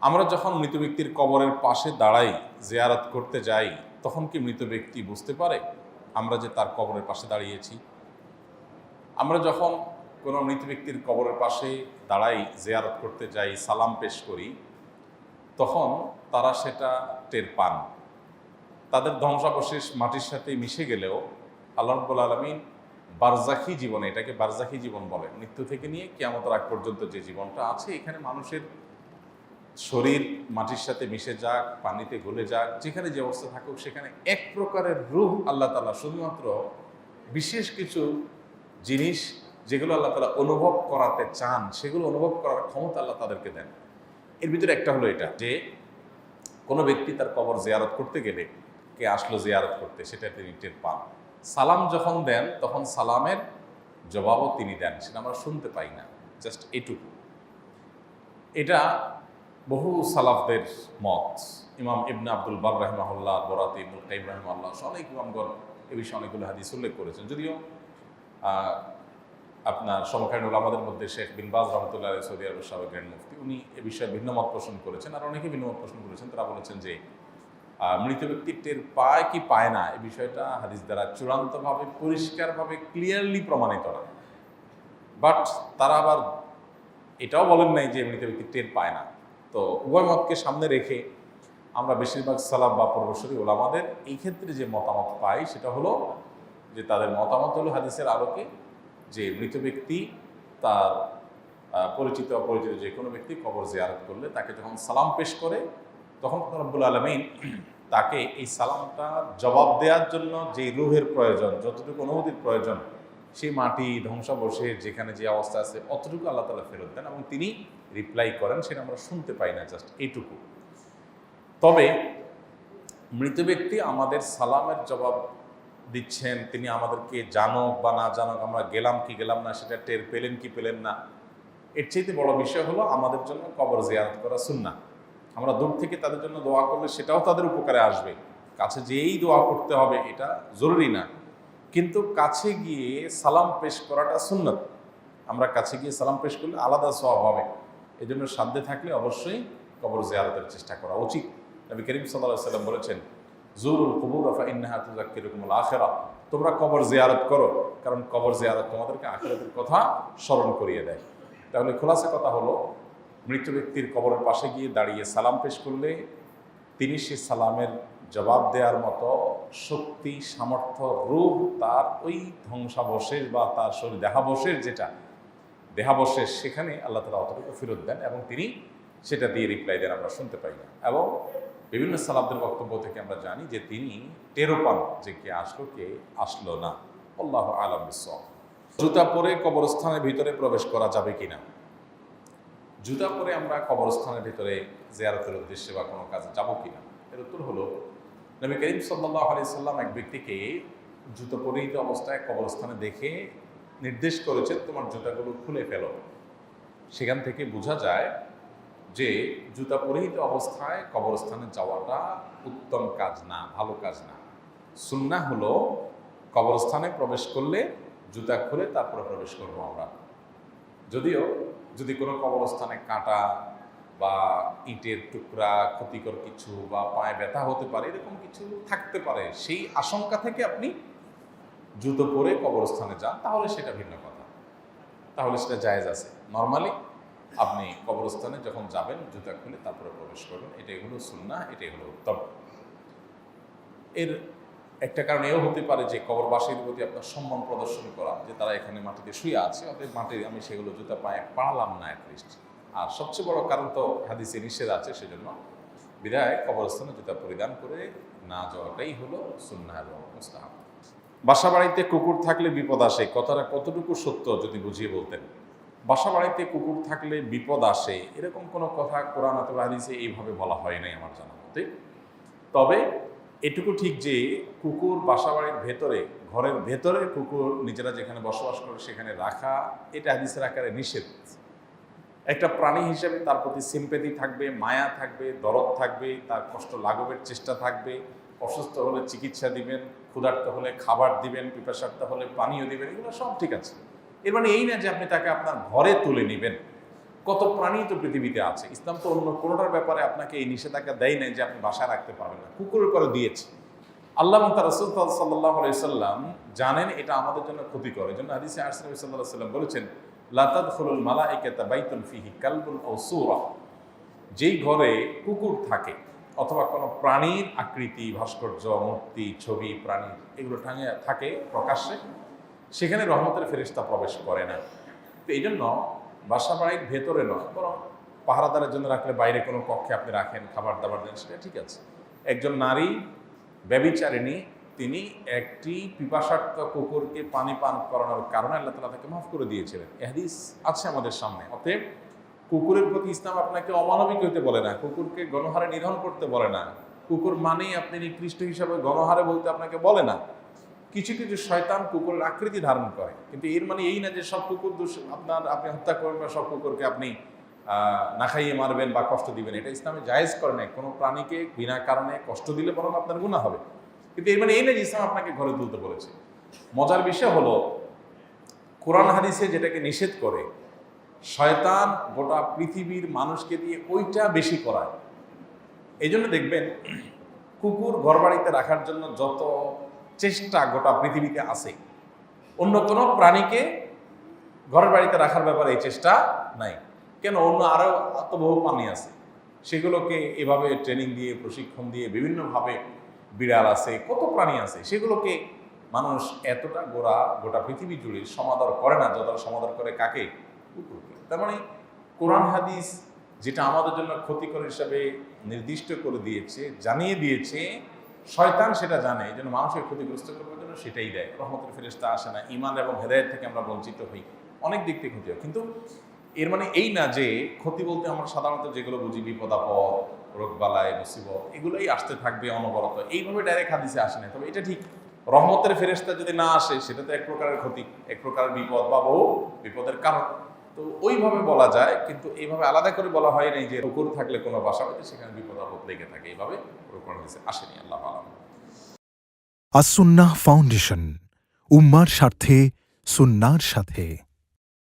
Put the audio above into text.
আমরা যখন মৃত ব্যক্তির কবরের পাশে দাঁড়াই, জিয়ারত করতে যাই, তখন কি মৃত ব্যক্তি বুঝতে পারে আমরা যে তার কবরের পাশে দাঁড়িয়েছি? আমরা যখন কোনো মৃত ব্যক্তির কবরের পাশে দাঁড়াই, জিয়ারত করতে যাই, সালাম পেশ করি, তখন তারা সেটা টের পান। তাদের ধ্বংসাবশেষ মাটির সাথে মিশে গেলেও আল্লাহ রাব্বুল আলামিন বারজাখী জীবনে, এটাকে বারজাখী জীবন বলে, মৃত্যু থেকে নিয়ে কিয়ামতের আগ পর্যন্ত যে জীবনটা আছে, এখানে মানুষের শরীর মাটির সাথে মিশে যাক, পানিতে গলে যাক, যেখানে যে অবস্থা থাকুক, সেখানে এক প্রকারের রূহ আল্লাহ তাআলা শুধুমাত্র বিশেষ কিছু জিনিস যেগুলো আল্লাহ তাআলা অনুভব করাতে চান, সেগুলো অনুভব করার ক্ষমতা আল্লাহ তাদেরকে দেন। এর ভিতরে একটা হলো এটা যে কোনো ব্যক্তি তার কবর জিয়ারত করতে গেলে, কে আসলো জিয়ারত করতে, সেটা তিনি টের পান। সালাম যখন দেন তখন সালামের জবাবও তিনি দেন, সেটা আমরা শুনতে পাই না, জাস্ট এটুকু। এটা বহু সালাফদের মত। ইমাম ইবনে আব্দুল বার রাহিমাহুল্লাহ, বরাতে ইবনুল কাইয়িম রাহিমাহুল্লাহ, অনেক ইমামগণ এ বিষয়ে অনেকগুলো হাদিস উল্লেখ করেছেন। যদিও আপনার সমকালীন ওলামাদের মধ্যে শেখ বিন বাজ রহমতুল্লাহ আলাইহি, সৌদি আরবের সাবেক গ্র্যান্ড মুফতি, উনি এ বিষয়ে ভিন্ন মত পোষণ করেছেন, আর অনেকে ভিন্ন মত পোষণ করেছেন। তারা বলেছেন যে মৃত ব্যক্তি টের পায় কি পায় না, এই বিষয়টা হাদিস দ্বারা চূড়ান্তভাবে পরিষ্কারভাবে ক্লিয়ারলি প্রমাণিত না। বাট তারা আবার এটাও বলেন নাই যে মৃত ব্যক্তি টের পায় না। তো উভয় মতকে সামনে রেখে আমরা বেশিরভাগ সালাফ বা পূর্বসূরি ওলামাদের এই ক্ষেত্রে যে মতামত পাই, সেটা হলো যে তাদের মতামত হলো হাদিসের আলোকে যে মৃত ব্যক্তি তার পরিচিত অপরিচিত যে কোনো ব্যক্তি কবর জিয়ারত করলে তাকে যখন সালাম পেশ করে, তখন রব্বুল আলামিন তাকে এই সালামটা জবাব দেওয়ার জন্য যে রূহের প্রয়োজন, যতটুকু অনুভূতির প্রয়োজন, সেই মাটি ধ্বংসাবশেষ যেখানে যে অবস্থা আছে অতটুকু আল্লাহ তাআলা ফেরত দেন এবং তিনি রিপ্লাই করেন, সেটা আমরা শুনতে পাই না, জাস্ট এইটুকু। তবে মৃত ব্যক্তি আমাদের সালামের জবাব দিচ্ছেন, তিনি আমাদেরকে জানুক বা না জানুক, আমরা গেলাম কি গেলাম না সেটা টের পেলেন কি পেলেন না, এর চাইতে বড় বিষয় হলো আমাদের জন্য কবর জিয়ারত করা সুন্নাহ। আমরা দূর থেকে তাদের জন্য দোয়া করলে সেটাও তাদের উপকারে আসবে। কাছে যেই দোয়া করতে হবে এটা জরুরি না, কিন্তু কাছে গিয়ে সালাম পেশ করাটা সুন্নাত। আমরা কাছে গিয়ে সালাম পেশ করলে আলাদা সওয়াব হবে। এই জন্য সাধ্যে থাকলে অবশ্যই কবর জিয়ারতের চেষ্টা করা উচিত। নবী করিম সাল্লাল্লাহু আলাইহি ওয়াসাল্লাম বলেছেন, জুরুল কুবুর ফাইন্নাহা তুযাক্কিরুকুমুল আখিরাহ, তোমরা কবর জিয়ারত করো, কারণ কবর জিয়ারত তোমাদেরকে আখিরাতের কথা স্মরণ করিয়ে দেয়। তাহলে খোলাসা কথা হলো, মৃত ব্যক্তির কবরের পাশে গিয়ে দাঁড়িয়ে সালাম পেশ করলে তিনি সে সালামের জবাব দেওয়ার মতো শক্তি, সামর্থ্য, রূহ তার ওই ধ্বংসাবশেষ বা তার শরীর দেহাবশেষ, যেটা দেহাবশেষ, সেখানে আল্লাহ তাআলা অতটুকু ফেরত দেন এবং তিনি সেটা দিয়ে রিপ্লাই দেন, আমরা শুনতে পাই না। এবং বিভিন্ন সালাফদের বক্তব্য থেকে আমরা জানি যে তিনি টেরও পান যে কে আসলো কে আসলো না। আল্লাহু আ'লাম বিস-সাওয়াব। জুতা পরে কবরস্থানের ভিতরে প্রবেশ করা যাবে কিনা? জুতা পরে আমরা কবরস্থানের ভিতরে জিয়ারতের উদ্দেশ্যে বা কোনো কাজে যাব কিনা, এর উত্তর হলো, নবী করিম সাল্লাল্লাহু আলাইহি সাল্লাম এক ব্যক্তিকে জুতো পরিহিত অবস্থায় কবরস্থানে দেখে নির্দেশ করেছেন, তোমার জুতাগুলো খুলে ফেলো। সেখান থেকে বোঝা যায় যে জুতা পরিহিত অবস্থায় কবরস্থানে যাওয়াটা উত্তম কাজ না, ভালো কাজ না। সুন্নাহ হলো কবরস্থানে প্রবেশ করলে জুতা খুলে তারপরে প্রবেশ করবো আমরা। যদিও যদি কোনো কবরস্থানে কাঁটা বা ইটের টুকরা, ক্ষতিকর কিছু বা পায়ে ব্যথা হতে পারে, এরকম কিছু থাকতে পারে, সেই আশঙ্কা থেকে আপনি জুতো পরে কবরস্থানে যান, তাহলে সেটা ভিন্ন কথা, তাহলে সেটা জায়েজ আছে। নর্মালি আপনি কবরস্থানে যখন যাবেন জুতা খুলে তারপরে প্রবেশ করবেন, এটাই হলো সুন্নাহ, এটাই হলো উত্তম। এর একটা কারণ এও হতে পারে যে কবরবাসীর প্রতি আপনার সম্মান প্রদর্শন করা, যে তারা এখানে মাটিতে শুয়ে আছে, অতএব মাটিতে আমি সেগুলো জুতা পায়ে পাড়ালাম না অ্যাটলিস্ট। আর সবচেয়ে বড় কারণ তো হাদিসে নিষেধ আছে, সেজন্য বিদায় কবরস্থানে জুতা পরিধান করে না যাওয়াটাই হলো সুন্নাহ এবং মুস্তাহাব। বাসা বাড়িতে কুকুর থাকলে বিপদ আসে, কথাটা কতটুকু সত্য যদি বুঝিয়ে বলতেন। বাসা বাড়িতে কুকুর থাকলে বিপদ আসে এরকম কোনো কথা কোরআন অথবা হাদিসে এইভাবে বলা হয় নাই আমার জানা মতে। তবে এটুকু ঠিক যে কুকুর বাসা বাড়ির ভেতরে, ঘরের ভেতরে কুকুর নিজেরা যেখানে বসবাস করে সেখানে রাখা, এটা হাদিসের আকারে নিষেধ। একটা প্রাণী হিসেবে তার প্রতি সিম্পেথি থাকবে, মায়া থাকবে, দরদ থাকবে, তার কষ্ট লাঘবের চেষ্টা থাকবে, অসুস্থ হলে চিকিৎসা দিবেন, ক্ষুধার্ত হলে খাবার দিবেন, পিপাসার্ত হলে পানীয় দিবেন, এগুলো সব ঠিক আছে। এর মানে এই না যে আপনি তাকে আপনার ঘরে তুলে নেবেন, কত প্রাণী তো পৃথিবীতে আছে। ইসলাম তো অন্য কোনোটার ব্যাপারে আপনাকে এই নিষেধাজ্ঞা দেয় নাই যে আপনি বাসায় রাখতে পারবেন না, কুকুরের করে দিয়েছে। আল্লাহ এবং তার রাসূল সাল্লাল্লাহু আলাইহি সাল্লাম জানেন এটা আমাদের জন্য ক্ষতিকর। এই জন্য হাদিসে নবী সাল্লাল্লাহু আলাইহি সাল্লাম বলেছেন, লা তাদখুলুল মালাইকাতা বাইতুন ফিহি কালবুন আও সূরা, যেই ঘরে কুকুর থাকে অথবা কোনো প্রাণীর আকৃতি, ভাস্কর্য, মূর্তি, ছবি, প্রাণী এগুলো টাঙিয়ে থাকে প্রকাশ্যে, সেখানে রহমতের ফেরেশতা প্রবেশ করে না। তো এই জন্য বাসা বাড়ির ভেতরে নয়, বরং পাহারাদারের জন্য রাখলে বাইরে কোনো কক্ষে আপনি রাখেন, খাবার দাবার দেন, সেটা ঠিক আছে। একজন নারী ব্যভিচারিণী, তিনি একটি পিপাসার্ত কুকুরকে পানি পান করানোর কারণে আল্লাহ তাআলা তাকে মাফ করে দিয়েছিলেন। এই হাদিস আছে আমাদের সামনে। অতএব কুকুরের প্রতি ইসলাম আপনাকে অমানবিক হইতে বলে না, কুকুরকে গণহারে নিধন করতে বলে না, কুকুর মানেই আপনি নিকৃষ্ট হিসাবে গণহারে বলতে আপনাকে বলে না। কিছু কিছু শয়তান কুকুরের আকৃতি ধারণ করে, কিন্তু এর মানে এই না যে সব কুকুর আপনি হত্যা করবেন বা সব কুকুরকে আপনি না খাইয়ে মারবেন বা কষ্ট দিবেন। এটা ইসলামে জায়েজ করে নাই। কোনো প্রাণীকে বিনা কারণে কষ্ট দিলে বরং আপনার গুনাহ হবে। কিন্তু এর মানে এই না যে ইসলাম আপনাকে ঘরে তুলতে বলেছে। মজার বিষয় হলো, কোরআন হাদিসে যেটাকে নিষেধ করে, শয়তান গোটা পৃথিবীর মানুষকে দিয়ে ওইটা বেশি করায়। এই জন্য দেখবেন কুকুর ঘরবাড়িতে রাখার জন্য যত চেষ্টা গোটা পৃথিবীতে আছে, অন্য কোনো প্রাণীকে ঘরের বাড়িতে রাখার ব্যাপারে এই চেষ্টা নাই। কেন? অন্য আরও বহু প্রাণী আছে, সেগুলোকে এভাবে ট্রেনিং দিয়ে, প্রশিক্ষণ দিয়ে, বিভিন্নভাবে, বিড়াল আছে, কত প্রাণী আছে, সেগুলোকে মানুষ এতটা গোটা পৃথিবী জুড়ে সমাদর করে না যতটা সমাদর করে কাকে? কুকুরকে। তার মানে কোরআন হাদিস যেটা আমাদের জন্য ক্ষতিকর হিসাবে নির্দিষ্ট করে দিয়েছে, জানিয়ে দিয়েছে, শয়তান সেটা জানে, এই জন্য মানুষের ক্ষতিগ্রস্ত করার জন্য সেটাই দেয়। রহমতের ফেরেশতা আসে না, ঈমান এবং হেদায়েত থেকে আমরা বঞ্চিত হই, অনেক দিক থেকে ক্ষতি হয়। কিন্তু এর মানে এই না যে ক্ষতি বলতে আমরা সাধারণত যেগুলো বুঝি বিপদ আপদ, রোগবালাই, মুসিবত, এগুলোই আসতে থাকবে অনবরত, এইভাবে ডাইরেক্ট হাদিসে আসে না। তবে এটা ঠিক, রহমতের ফেরেশতা যদি না আসে সেটা তো এক প্রকারের ক্ষতি, এক প্রকারের বিপদ বা বহু বিপদের কারণ। তো ওইভাবে বলা যায়, কিন্তু এইভাবে আলাদা করে বলা হয় নাই যে কুকুর থাকলে কোনো বাসা বাড়িতে সেখানে বিপদ আপদ লেগে থাকে, এইভাবে কোরআন হাদিসে আসেনি। আল্লাহ আলাম। আস-সুন্নাহ ফাউন্ডেশন, উম্মার স্বার্থে সুন্নাহর সাথে।